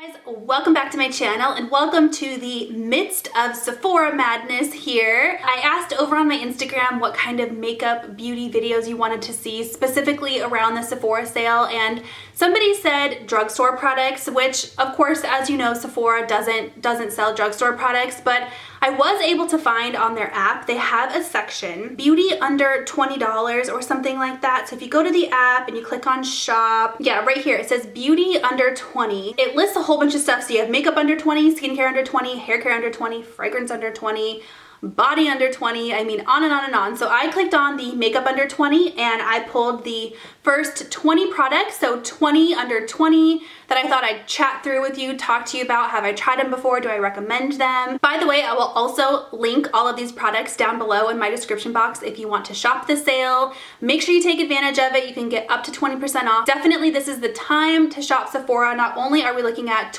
Guys, welcome back to my channel and welcome to the midst of Sephora madness here. I asked over on my Instagram what kind of makeup beauty videos you wanted to see specifically around the Sephora sale, and somebody said drugstore products, which of course, as you know, Sephora doesn't sell drugstore products, but I was able to find on their app, they have a section, beauty under $20 or something like that. So if you go to the app and you click on shop, yeah, right here, it says beauty under 20. It lists a whole bunch of stuff. So you have makeup under 20, skincare under 20, hair care under 20, fragrance under 20, body under 20, I mean on and on and on. So I clicked on the makeup under 20 and I pulled the first 20 products, so 20 under 20 that I thought I'd chat through with you, talk to you about. Have I tried them before? Do I recommend them? By the way, I will also link all of these products down below in my description box if you want to shop the sale. Make sure you take advantage of it. You can get up to 20% off. Definitely this is the time to shop Sephora. Not only are we looking at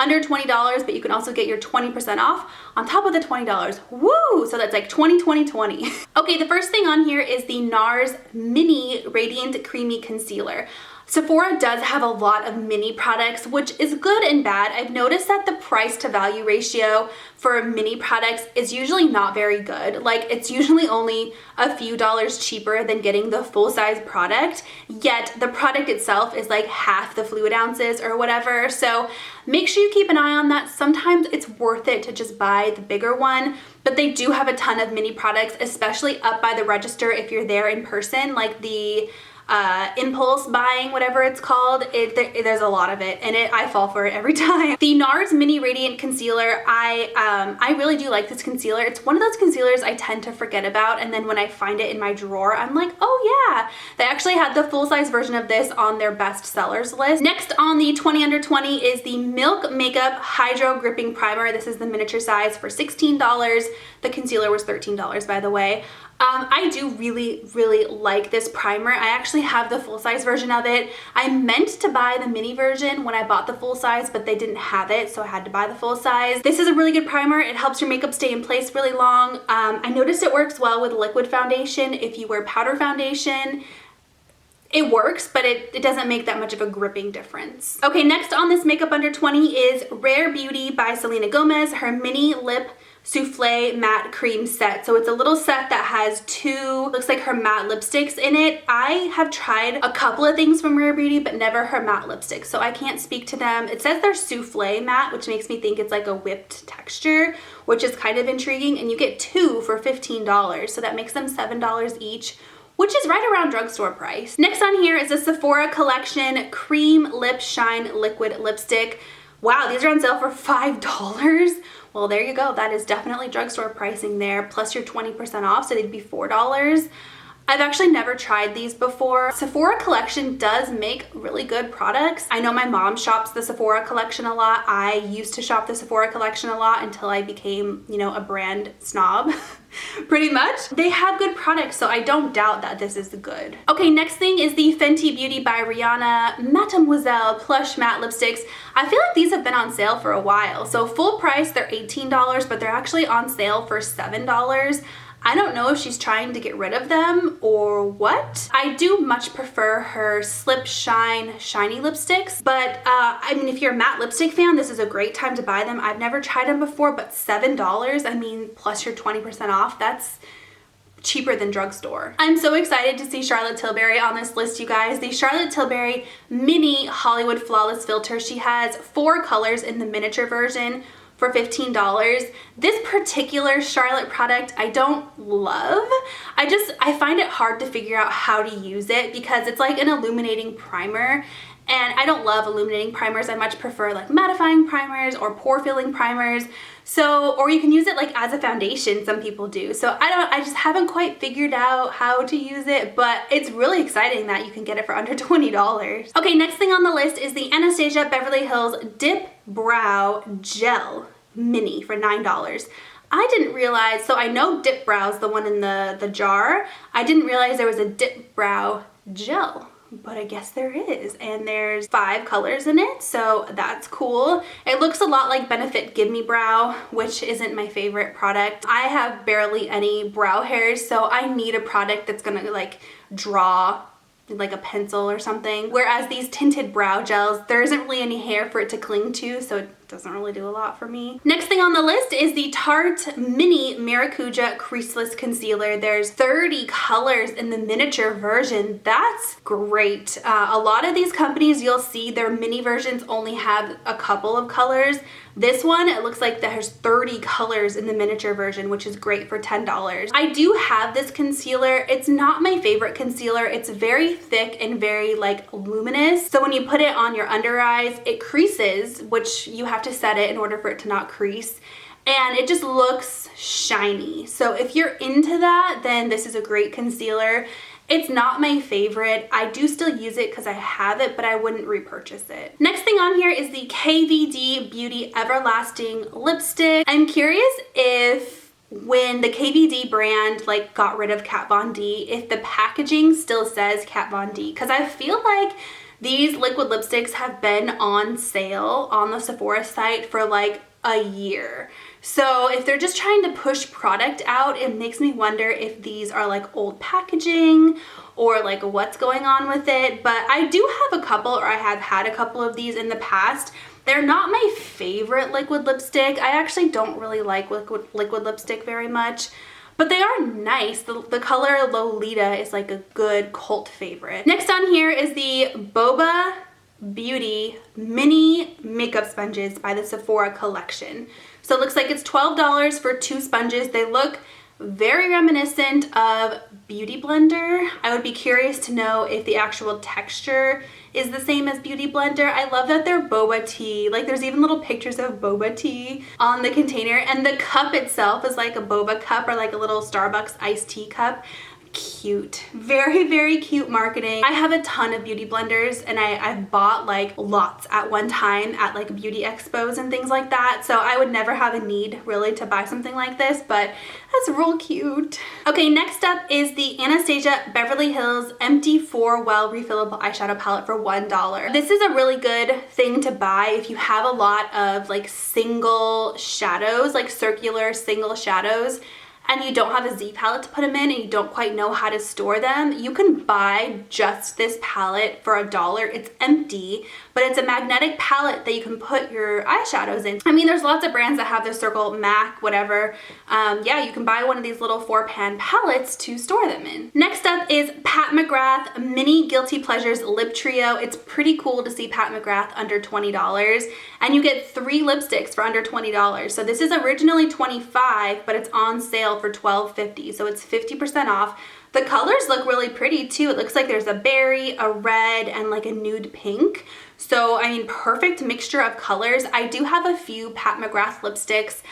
under $20, but you can also get your 20% off on top of the $20. Woo! So that's like 20, 20, 20. Okay, the first thing on here is the Nars Mini Radiant Creamy Concealer. Sephora does have a lot of mini products, which is good and bad. I've noticed that the price to value ratio for mini products is usually not very good. Like, it's usually only a few dollars cheaper than getting the full-size product, yet the product itself is like half the fluid ounces or whatever. So make sure you keep an eye on that. Sometimes it's worth it to just buy the bigger one, but they do have a ton of mini products, especially up by the register if you're there in person, like the impulse buying, whatever it's called. There's a lot of it, and I fall for it every time. The Nars Mini Radiant Concealer, I really do like this concealer. It's one of those concealers I tend to forget about, and then when I find it in my drawer, I'm like, oh yeah. They actually had the full-size version of this on their best sellers list. Next on the 20 under 20 is the Milk Makeup Hydro Gripping Primer. This is the miniature size for $16. The concealer was $13, by the way. I do really like this primer. I actually have the full-size version of it. I meant to buy the mini version when I bought the full size, but they didn't have it, so I had to buy the full size. This is a really good primer. It helps your makeup stay in place really long. I noticed it works well with liquid foundation. If you wear powder foundation, it works, but it doesn't make that much of a gripping difference. Okay, next on this makeup under 20 is Rare Beauty by Selena Gomez, her mini lip souffle matte cream set. So it's a little set that has two, looks like her matte lipsticks in it. I have tried a couple of things from Rare Beauty, but never her matte lipsticks, so I can't speak to them. It says they're souffle matte, which makes me think it's like a whipped texture, which is kind of intriguing, and you get two for $15, so that makes them $7 each, which is right around drugstore price. Next on here is a Sephora Collection Cream Lip Shine Liquid Lipstick. Wow, these are on sale for $5. Well, there you go. That is definitely drugstore pricing there, plus your 20% off, so they'd be $4. I've actually never tried these before. Sephora Collection does make really good products. I know my mom shops the Sephora Collection a lot. I used to shop the Sephora Collection a lot until I became, you know, a brand snob. Pretty much. They have good products, so I don't doubt that this is good. Okay, next thing is the Fenty Beauty by Rihanna Matamuselle Plush Matte Lipsticks. I feel like these have been on sale for a while. So full price, they're $18, but they're actually on sale for $7. I don't know if she's trying to get rid of them or what. I do much prefer her Slip Shine Shiny lipsticks, but I mean, if you're a matte lipstick fan, this is a great time to buy them. I've never tried them before, but $7, I mean, plus your 20% off, that's cheaper than drugstore. I'm so excited to see Charlotte Tilbury on this list, you guys. The Charlotte Tilbury Mini Hollywood Flawless Filter. She has 4 colors in the miniature version for $15. This particular Charlotte product I don't love. I find it hard to figure out how to use it because it's like an illuminating primer, and I don't love illuminating primers. I much prefer like mattifying primers or pore filling primers. So, or you can use it like as a foundation, some people do. So I just haven't quite figured out how to use it, but it's really exciting that you can get it for under $20. Okay, next thing on the list is the Anastasia Beverly Hills Dip Brow Gel Mini for $9. I didn't realize, so I know Dip Brow's the one in the jar. I didn't realize there was a Dip Brow Gel, but I guess there is, and there's 5 colors in it, so that's cool. It looks a lot like Benefit Give Me Brow, which isn't my favorite product. I have barely any brow hairs, so I need a product that's gonna like draw like a pencil or something. Whereas these tinted brow gels, there isn't really any hair for it to cling to, so it doesn't really do a lot for me. Next thing on the list is the Tarte Mini Maracuja Creaseless Concealer. There's 30 colors in the miniature version. That's great. A lot of these companies, you'll see their mini versions only have a couple of colors. This one, it looks like there's 30 colors in the miniature version, which is great for $10. I do have this concealer. It's not my favorite concealer. It's very thick and very like luminous. So when you put it on your under eyes, it creases, which you have to set it in order for it to not crease. And it just looks shiny. So if you're into that, then this is a great concealer. It's not my favorite. I do still use it because I have it, but I wouldn't repurchase it. Next thing on here is the KVD Beauty Everlasting Lipstick. I'm curious if when the KVD brand like got rid of Kat Von D, if the packaging still says Kat Von D, because I feel like these liquid lipsticks have been on sale on the Sephora site for like a year. So if they're just trying to push product out, it makes me wonder if these are like old packaging or like what's going on with it. But I do have a couple, or I have had a couple of these in the past. They're not my favorite liquid lipstick. I actually don't really like liquid lipstick very much, but they are nice. The color Lolita is like a good cult favorite. Next on here is the Boba Beauty Mini Makeup Sponges by the Sephora collection. So it looks like it's $12 for 2 sponges. They look very reminiscent of Beauty Blender. I would be curious to know if the actual texture is the same as Beauty Blender. I love that they're boba tea. Like there's even little pictures of boba tea on the container, and the cup itself is like a boba cup or like a little Starbucks iced tea cup. Cute. Very, very cute marketing. I have a ton of beauty blenders, and I've bought like lots at one time at like beauty expos and things like that, so I would never have a need really to buy something like this, but that's real cute. Okay, next up is the Anastasia Beverly Hills Empty 4 Well Refillable Eyeshadow Palette for $1. This is a really good thing to buy if you have a lot of like single shadows, like circular single shadows, and you don't have a Z palette to put them in and you don't quite know how to store them. You can buy just this palette for $1. It's empty, but it's a magnetic palette that you can put your eyeshadows in. I mean, there's lots of brands that have their Circle, MAC, whatever. Yeah, you can buy one of these little 4-pan palettes to store them in. Next up is Pat McGrath Mini Guilty Pleasures Lip Trio. It's pretty cool to see Pat McGrath under $20, and you get 3 lipsticks for under $20. So this is originally $25, but it's on sale for $12.50, so it's 50% off. The colors look really pretty too. It looks like there's a berry, a red, and like a nude pink. So, I mean, perfect mixture of colors. I do have a few Pat McGrath lipsticks.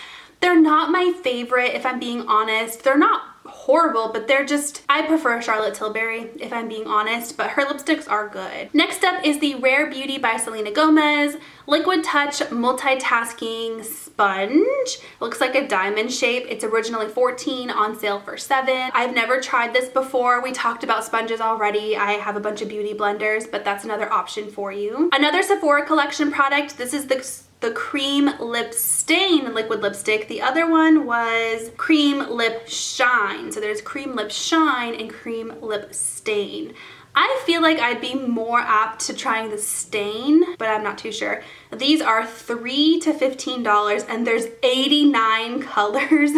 They're not my favorite, if I'm being honest. They're not horrible, but they're just, I prefer Charlotte Tilbury, if I'm being honest, but her lipsticks are good. Next up is the Rare Beauty by Selena Gomez Liquid Touch Multitasking Sponge. Looks like a diamond shape. It's originally $14, on sale for $7. I've never tried this before. We talked about sponges already. I have a bunch of beauty blenders, but that's another option for you. Another Sephora collection product. This is the Cream Lip Stain liquid lipstick. The other one was Cream Lip Shine. So there's Cream Lip Shine and Cream Lip Stain. I feel like I'd be more apt to trying the stain, but I'm not too sure. These are $3 to $15, and there's 89 colors.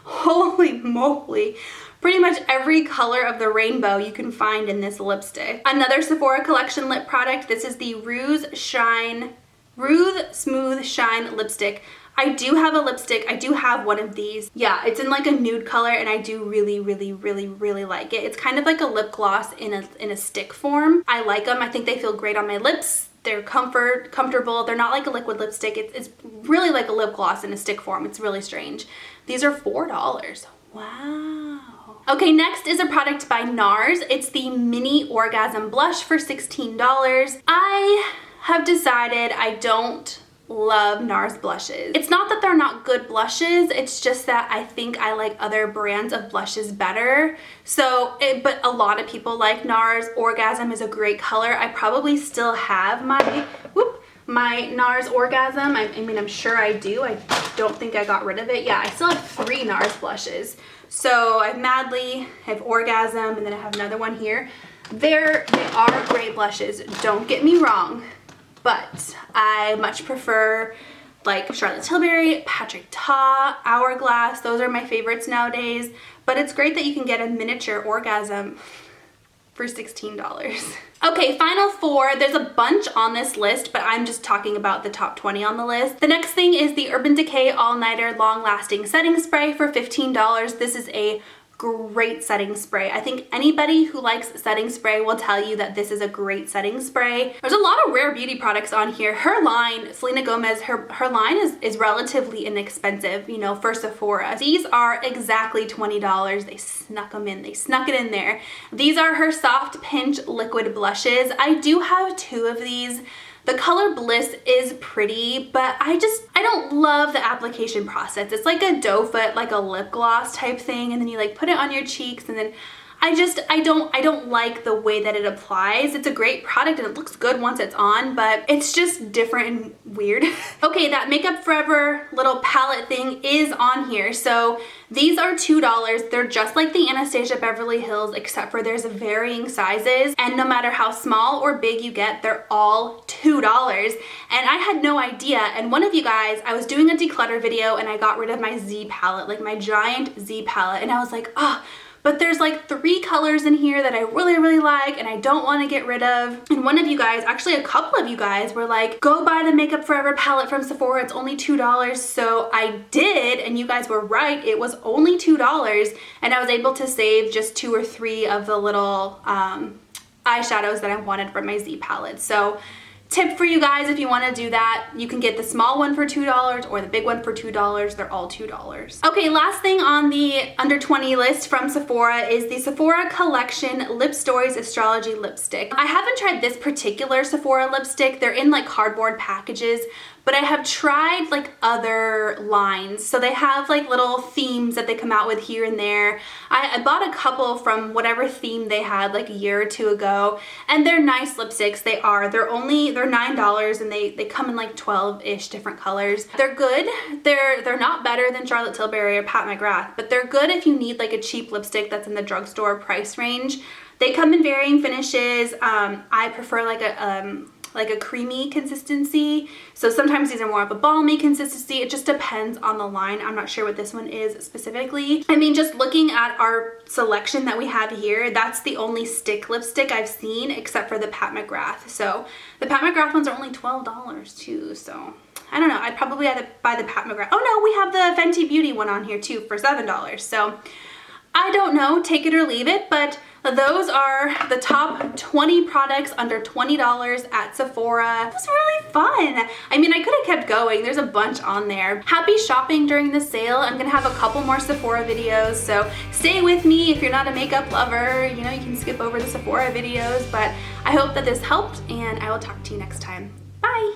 Holy moly. Pretty much every color of the rainbow you can find in this lipstick. Another Sephora collection lip product. This is the Rouge Smooth Shine Lipstick. I do have a lipstick. I do have one of these. Yeah, it's in like a nude color, and I do really like it. It's kind of like a lip gloss in a stick form. I like them. I think they feel great on my lips. They're comfortable. They're not like a liquid lipstick. It's really like a lip gloss in a stick form. It's really strange. These are $4. Wow. Okay, next is a product by Nars. It's the Mini Orgasm Blush for $16. I have decided I don't love Nars blushes. It's not that they're not good blushes, it's just that I think I like other brands of blushes better. But a lot of people like Nars. Orgasm is a great color. I probably still have my Nars Orgasm. I mean, I'm sure I do. I don't think I got rid of it. Yeah, I still have 3 Nars blushes. So I have Madly, I have Orgasm, and then I have another one here. They are great blushes, don't get me wrong, but I much prefer like Charlotte Tilbury, Patrick Ta, Hourglass. Those are my favorites nowadays, but it's great that you can get a miniature orgasm for $16. Okay, final 4. There's a bunch on this list, but I'm just talking about the top 20 on the list. The next thing is the Urban Decay All Nighter Long Lasting Setting Spray for $15. This is a great setting spray. I think anybody who likes setting spray will tell you that this is a great setting spray. There's a lot of rare beauty products on here. Her line, Selena Gomez, her line is relatively inexpensive, you know, for Sephora. These are exactly $20. They snuck them in. They snuck it in there. These are her Soft Pinch Liquid Blushes. I do have 2 of these. The color Bliss is pretty, but I don't love the application process. It's like a doe foot, like a lip gloss type thing, and then you like put it on your cheeks, and then I don't like the way that it applies. It's a great product and it looks good once it's on, but it's just different and weird. Okay, that Makeup Forever little palette thing is on here. So these are $2. They're just like the Anastasia Beverly Hills, except for there's varying sizes, and no matter how small or big you get, they're all $2. And I had no idea, and one of you guys, I was doing a declutter video and I got rid of my Z palette, like my giant Z palette, and I was like, oh, but there's like 3 colors in here that I really like and I don't want to get rid of. And one of you guys, actually a couple of you guys, were like, go buy the Makeup Forever palette from Sephora, it's only $2. So I did, and you guys were right, it was only $2, and I was able to save just 2 or 3 of the little eyeshadows that I wanted from my Z palette. So tip for you guys, if you want to do that, you can get the small one for $2 or the big one for $2. They're all $2. Okay, last thing on the under 20 list from Sephora is the Sephora Collection Lip Stories Astrology Lipstick. I haven't tried this particular Sephora lipstick. They're in like cardboard packages, but I have tried like other lines. So they have like little themes that they come out with here and there. I bought a couple from whatever theme they had like a year or 2 ago, and they're nice lipsticks. They're $9 and they come in like 12-ish different colors. They're good. They're not better than Charlotte Tilbury or Pat McGrath, but they're good if you need like a cheap lipstick that's in the drugstore price range. They come in varying finishes. I prefer like a creamy consistency. So sometimes these are more of a balmy consistency. It just depends on the line. I'm not sure what this one is specifically. I mean, just looking at our selection that we have here, that's the only stick lipstick I've seen except for the Pat McGrath. So the Pat McGrath ones are only $12 too. So I don't know. I'd probably have to buy the Pat McGrath. Oh no, we have the Fenty Beauty one on here too for $7. So I don't know, take it or leave it, but those are the top 20 products under $20 at Sephora. It was really fun. I mean, I could have kept going. There's a bunch on there. Happy shopping during the sale. I'm gonna have a couple more Sephora videos, so stay with me. If you're not a makeup lover, you know, you can skip over the Sephora videos, but I hope that this helped, and I will talk to you next time.